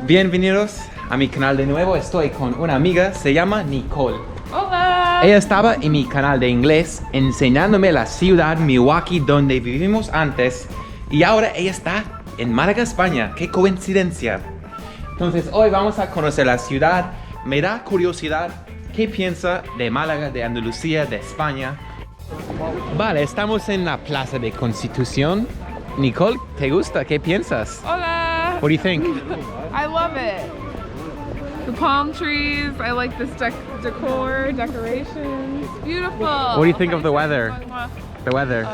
Bienvenidos a mi canal de nuevo. Estoy con una amiga, se llama Nicole. Hola. Ella estaba en mi canal de inglés enseñándome la ciudad Milwaukee donde vivimos antes y ahora ella está en Málaga, España. ¡Qué coincidencia! Entonces hoy vamos a conocer la ciudad. Me da curiosidad qué piensa de Málaga, de Andalucía, de España. Vale, estamos en la Plaza de Constitución. Nicole, ¿te gusta? ¿Qué piensas? Hola. What do you think? I love it. The palm trees. I like this decor, decorations. Beautiful. What do you think of the weather? The weather.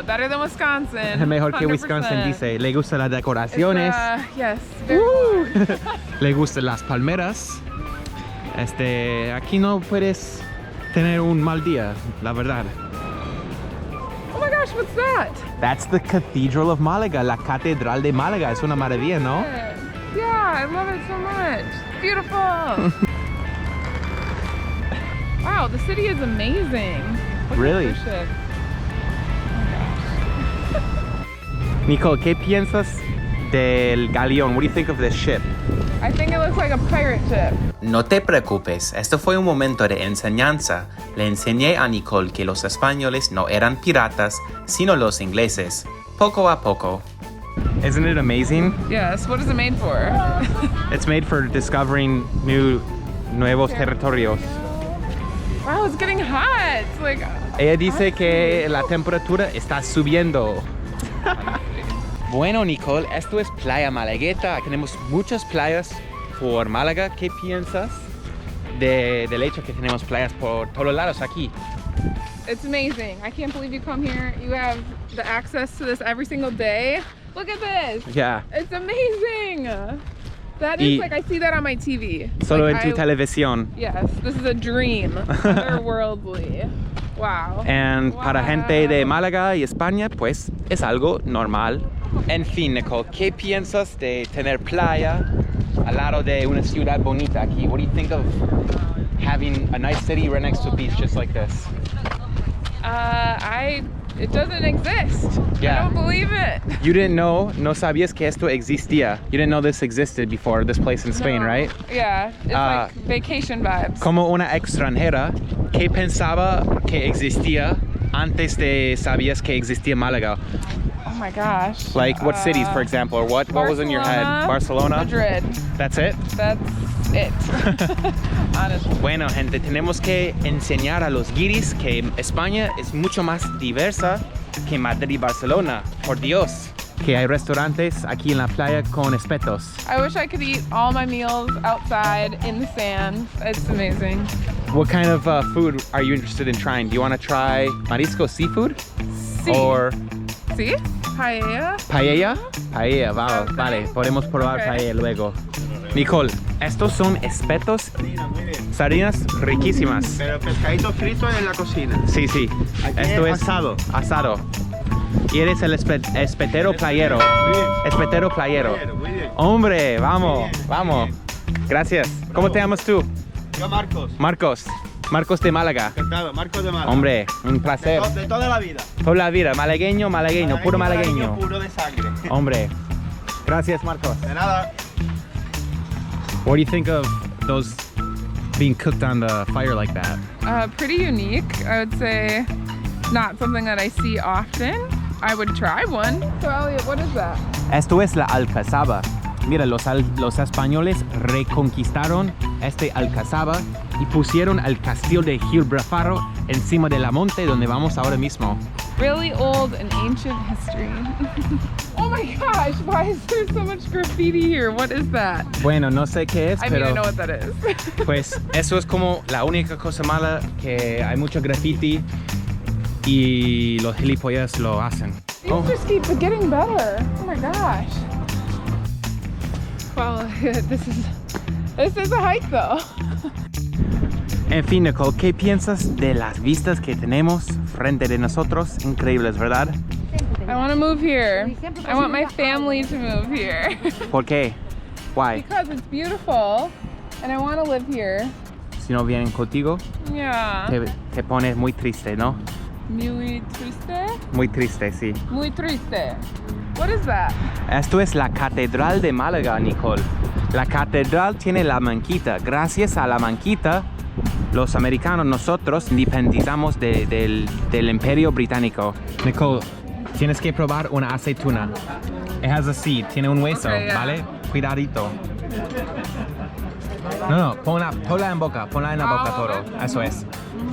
Better than Wisconsin. Mejor que 100%. Wisconsin, dice. Le gustan las decoraciones. Yes. Very fun. Le gustan las palmeras. Aquí no puedes tener un mal día, la verdad. Oh my gosh, what's that? That's the Cathedral of Málaga, la Catedral de Málaga. Es una maravilla, ¿no? Yeah, I love it so much. It's beautiful. Wow, the city is amazing. Look Really? at this ship. Nicole, ¿qué piensas del galeón? What do you think of this ship? I think it looks like a pirate ship. No te preocupes, esto fue un momento de enseñanza. Le enseñé a Nicole que los españoles no eran piratas, sino los ingleses, poco a poco. Isn't it amazing? Yes, what is it made for? It's made for discovering nuevos territorios. Wow, it's getting hot. It's like Ella dice que la temperatura está subiendo. Bueno, Nicole, esto es Playa Malagueta. Tenemos muchas playas por Málaga. ¿Qué piensas del hecho que tenemos playas por todos lados aquí? it's amazing. I can't believe you come here. You have the access to this every single day. Look at this. Yeah. It's amazing. That is Y like I see that on my TV. Solo Like, en tu televisión. Yes, this is a dream. Otherworldly. Wow. And Wow. para gente de Málaga y España, pues es algo normal. En fin, Nicole, ¿qué piensas de tener playa al lado de una ciudad bonita aquí? What do you think of having a nice city right next to a beach just like this? It doesn't exist. Yeah. I don't believe it. You didn't know, no sabías que esto existía. You didn't know this existed before, this place in Spain, No. right? Yeah, it's like vacation vibes. Como una extranjera, ¿qué pensaba que existía antes de sabías que existía Málaga? Oh my gosh. Like what cities, for example, or what was in your head? Barcelona? Madrid. That's it? That's it. Honestly. Bueno, gente, tenemos que enseñar a los guiris que España es mucho más diversa que Madrid y Barcelona. Por Dios. Que hay restaurantes aquí en la playa con espetos. I wish I could eat all my meals outside in the sand. It's amazing. What kind of food are you interested in trying? Do you want to try marisco seafood? Sí. Or ¿Sí? Paella. paella? Paella, vale. Podemos probar paella luego. Nicole, estos son espetos, sardinas riquísimas. Pero pescadito frito en la cocina. Sí. Aquí Esto es asado. Asado. Y eres el espetero playero. Espetero playero. Muy bien. Hombre, vamos. Gracias. ¿Cómo te llamas tú? Yo Marcos. Marcos de Málaga. Encantado, Marcos de Málaga. Hombre, un placer. De toda la vida. Toda la vida, malagueño, puro malagueño. Puro de sangre. Hombre. Gracias, Marcos. De nada. What do you think of those being cooked on the fire like that? Pretty unique. I would say not something that I see often. I would try one. So Elliot, what is that? Esto es la alcazaba. Mira, los españoles reconquistaron alcazaba y pusieron el castillo de Gibraltar encima de la monte donde vamos ahora mismo. Really old and ancient history. Oh my gosh, why is there so much graffiti here? What is that? Bueno, no sé qué es, I mean, I pero know what that is. pues eso es como la única cosa mala, que hay mucho graffiti y los gilipollas lo hacen. These just keep getting better. Oh my gosh. Well, this is a hike though. En fin, Nicole, ¿qué piensas de las vistas que tenemos frente de nosotros? Increíbles, ¿verdad? I want to move here. I want my family to move here. ¿Por qué? Why? Because it's beautiful and I want to live here. Si no vienen contigo, Yeah. te pones muy triste, ¿no? Muy triste? Muy triste, sí. Muy triste. What is that? Esto es la Catedral de Málaga, Nicole. La catedral tiene la manquita. Gracias a la manquita, los americanos, nosotros, independizamos del imperio británico. Nicole, tienes que probar una aceituna. It has a seed, tiene un hueso, Okay, yeah. ¿vale? Cuidadito. No, ponla en boca, ponla en la boca todo. Okay. Eso es.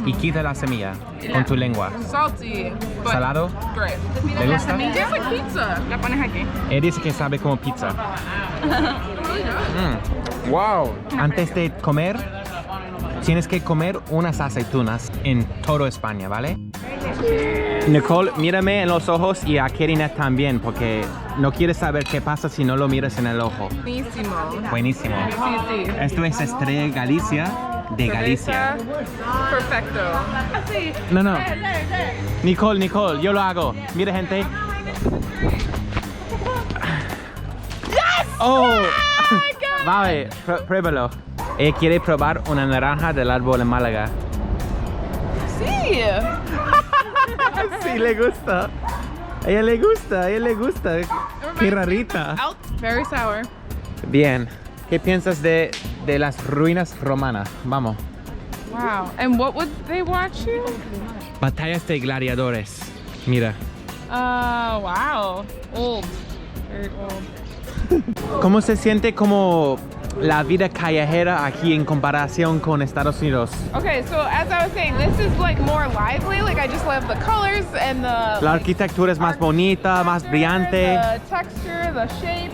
Y quita la semilla con tu lengua. Salty, but ¿Salado? great. ¿Le gusta? It's like pizza. La pones aquí. Él dice que sabe como pizza. Wow. Antes de comer, tienes que comer unas aceitunas en toda España, ¿vale? Nicole, mírame en los ojos y a Kerinet también, porque no quieres saber qué pasa si no lo miras en el ojo. Buenísimo. Buenísimo. Sí, sí. Esto es Estrella Galicia de Galicia. Perfecto. Así. No. Nicole, yo lo hago. Mira, gente. ¡Oh! Vale, pruébalo. Ella quiere probar una naranja del árbol en Málaga. Sí. Sí, le gusta. A ella le gusta. Qué rarita. Very sour. Bien. ¿Qué piensas de las ruinas romanas? Vamos. Wow. And what would they watch you? Batallas de gladiadores. Mira. Wow. Old. Very old. ¿Cómo se siente como la vida callejera aquí en comparación con Estados Unidos? Okay, so as I was saying, this is like more lively. Like I just love the colors and the La arquitectura es más bonita, más brillante. The texture, the shape,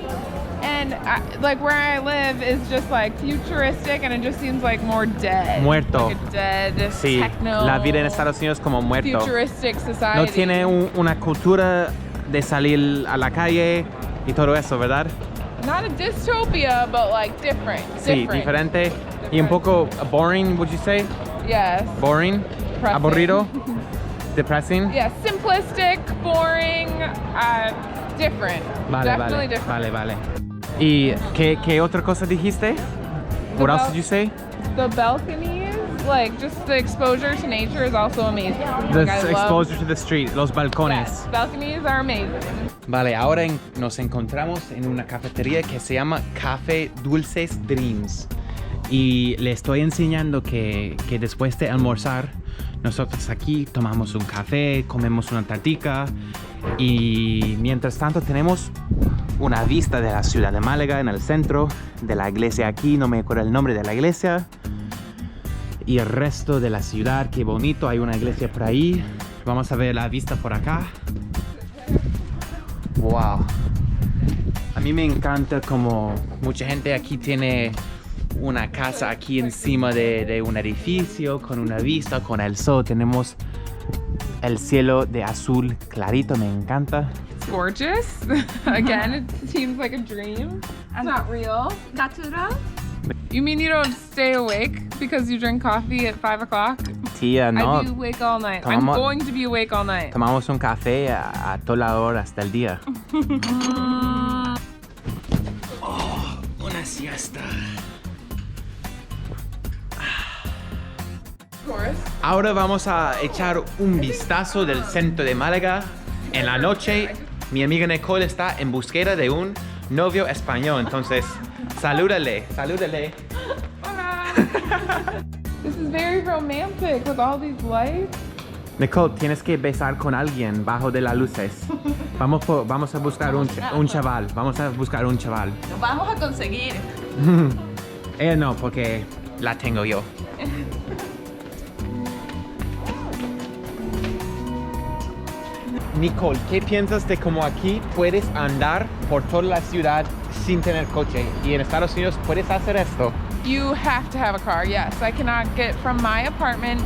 and like where I live is just like futuristic, and it just seems like more dead. Muerto. Like a dead Sí, techno. la vida en Estados Unidos como muerto. Futuristic society. No tiene una cultura de salir a la calle y todo eso, ¿verdad? Not a dystopia, but like different. Sí, diferente y un poco boring, would you say? Yes. Boring, Depressing. aburrido, depressing. Yeah, simplistic, boring, different. Definitely different. Vale. ¿Y qué otra cosa dijiste? What else did you say? The balconies, like just the exposure to nature is also amazing. The Like, I love- exposure to the street, los balcones. Yes, balconies are amazing. Vale, ahora nos encontramos en una cafetería que se llama Café Dulces Dreams. Y le estoy enseñando que después de almorzar, nosotros aquí tomamos un café, comemos una tartica y mientras tanto tenemos una vista de la ciudad de Málaga en el centro, de la iglesia aquí, no me acuerdo el nombre de la iglesia, y el resto de la ciudad, qué bonito, hay una iglesia por ahí. Vamos a ver la vista por acá. Wow. A mí me encanta como mucha gente aquí tiene una casa aquí encima de un edificio con una vista, con el sol. Tenemos el cielo de azul clarito, me encanta. It's gorgeous. Again, it seems like a dream. It's not real. Natural? You mean you don't stay awake because you drink coffee at 5 o'clock? Tía, no, I'd be awake all night. I'm Tomamos- going to be awake all night. tomamos un café a todas las horas del día. Una siesta. Of course. Ahora vamos a echar un vistazo del centro de Málaga. En la noche, mi amiga Nicole está en búsqueda de un novio español. Entonces, salúdale. Hola. This is very romantic with all these lights. Nicole, tienes que besar con alguien bajo de las luces. Vamos a buscar un chaval. Vamos a buscar un chaval. Lo vamos a conseguir. Ella no, porque la tengo yo. Nicole, ¿qué piensas de cómo aquí puedes andar por toda la ciudad sin tener coche? Y en Estados Unidos puedes hacer esto. You have to have a car. Yes, I cannot get from my apartment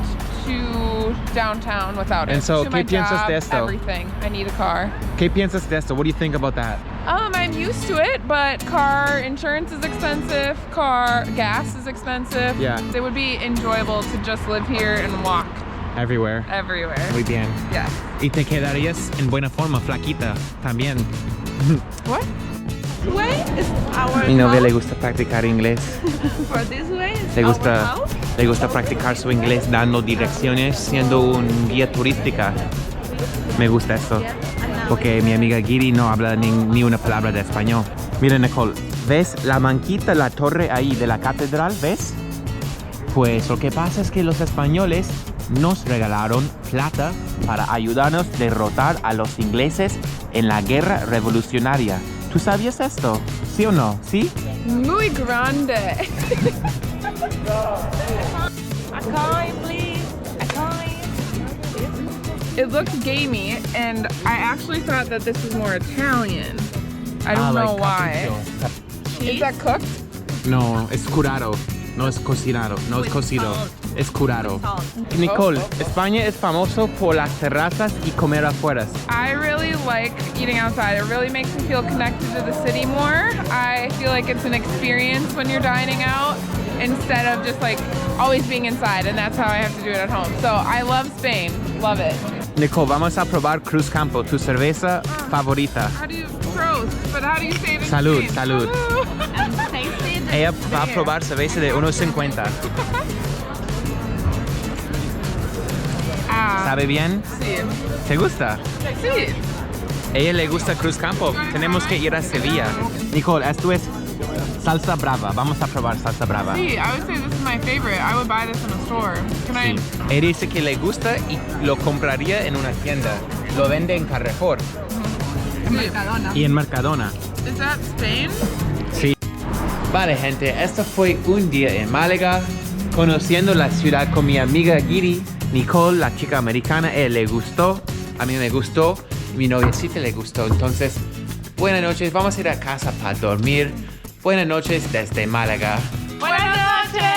to downtown without it. And so, to ¿qué my piensas job, de esto? Everything. I need a car. ¿Qué piensas de esto? What do you think about that? I'm used to it, but car insurance is expensive. Car gas is expensive. Yeah. It would be enjoyable to just live here and walk Everywhere. everywhere. Muy bien. Yes. Y te quedarías en buena forma, flaquita, también. What? This way is our Mi novia le house. gusta practicar inglés. For this way is Le our gusta, house. le gusta practicar su inglés dando direcciones, siendo un guía turística. Me gusta eso. Porque mi amiga Giri no habla ni una palabra de español. Mira, Nicole, ¿Ves la manquita, la torre ahí de la catedral? ¿Ves? Pues lo que pasa es que los españoles nos regalaron plata para ayudarnos a derrotar a los ingleses en la guerra revolucionaria. ¿Tú sabías esto? ¿Sí o no? ¿Sí? Muy grande. A coin, please. A coin. It looks gamey, and I actually thought that this was more Italian. I don't know why. Is that cooked? No, es curado. No es cocinado. No es cocido. Es curado. Nicole, España es famoso por las terrazas y comer afuera. I really like eating outside. It really makes me feel connected to the city more. I feel like it's an experience when you're dining out instead of just like always being inside, and that's how I have to do it at home. So I love Spain. Love it. Nicole, vamos a probar Cruz Campo, tu cerveza favorita. How do you Prost, but how do you say it in Salud, Spain? salud. And tasty. Ella va a probar cerveza de 1.50. Ah, ¿Sabe bien? sí. ¿Te gusta? Sí. A ella le gusta Cruz Campo. Tenemos que ir a Sevilla. Nicole, esto es salsa brava. Vamos a probar salsa brava. Sí, I would say this is my favorite. I would buy this in a store. Can I? Ella dice que le gusta y lo compraría en una tienda. Lo vende en Carrefour y en Mercadona. Is that Spain? Sí. Vale, gente, esto fue un día en Málaga, conociendo la ciudad con mi amiga Giri. Nicole, la chica americana, le gustó, a mí me gustó, mi noviecita le gustó. Entonces, buenas noches, vamos a ir a casa para dormir. Buenas noches desde Málaga. Buenas noches.